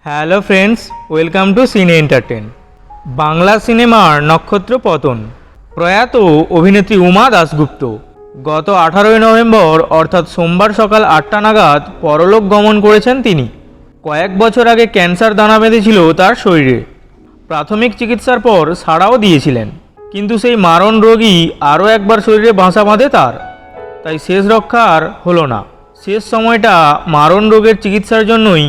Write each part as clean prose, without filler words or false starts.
Hello friends, welcome to সিনে entertain. Bangla সিনেমার নক্ষত্র পতন। প্রয়াত অভিনেত্রী উমা দাশগুপ্ত গত 18ই নভেম্বর অর্থাৎ সোমবার সকাল 8টা নাগাদ পরলোক গমন করেছেন তিনি। কয়েক বছর আগে ক্যান্সার দানা বেঁধেছিল তার শরীরে। প্রাথমিক চিকিৎসার পর সাড়াও দিয়েছিলেন, কিন্তু সেই মারণ রোগী আরও একবার শরীরে বাসা বাঁধে তার। তাই শেষ রক্ষা আর হলো না। শেষ সময়টা মারণ রোগের চিকিৎসার জন্যই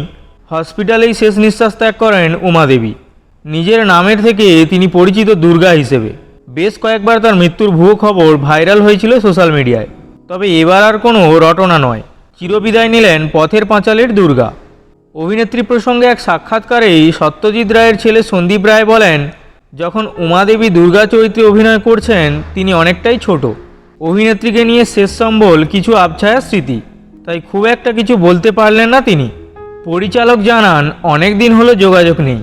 হসপিটালেই শেষ নিঃশ্বাস ত্যাগ করেন উমা দেবী। নিজের নামের থেকে তিনি পরিচিত দুর্গা হিসেবে। বেশ কয়েকবার তার মৃত্যুর ভুয়ো খবর ভাইরাল হয়েছিল সোশ্যাল মিডিয়ায়। তবে এবার আর কোনো রটনা নয়, চিরবিদায় নিলেন পথের পাঁচালীর দুর্গা। অভিনেত্রী প্রসঙ্গে এক সাক্ষাৎকারেই সত্যজিৎ রায়ের ছেলে সন্দীপ রায় বলেন, যখন উমা দেবী দুর্গা চরিত্রে অভিনয় করছেন তিনি অনেকটাই ছোট। অভিনেত্রীকে নিয়ে শেষ সম্বল কিছু আবছায়া স্মৃতি, তাই খুব একটা কিছু বলতে পারলেন না তিনি। পরিচালক জানান, অনেক দিন হলো যোগাযোগ নেই।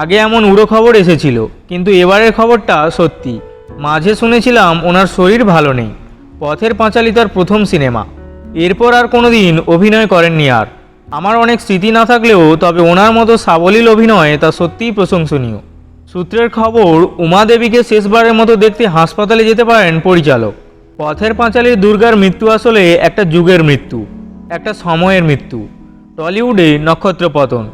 আগে এমন উড়ো খবর এসেছিল, কিন্তু এবারের খবরটা সত্যি। মাঝে শুনেছিলাম ওনার শরীর ভালো নেই। পথের পাঁচালী তার প্রথম সিনেমা, এরপর আর কোনো দিন অভিনয় করেননি। আর আমার অনেক স্মৃতি না থাকলেও তবে ওনার মতো সাবলীল অভিনয় তা সত্যিই প্রশংসনীয়। সূত্রের খবর, উমা দেবীকে শেষবারের মতো দেখতে হাসপাতালে যেতে পারেন পরিচালক। পথের পাঁচালীর দুর্গার মৃত্যু আসলে একটা যুগের মৃত্যু, একটা সময়ের মৃত্যু। টলিউডে নক্ষত্র পতন।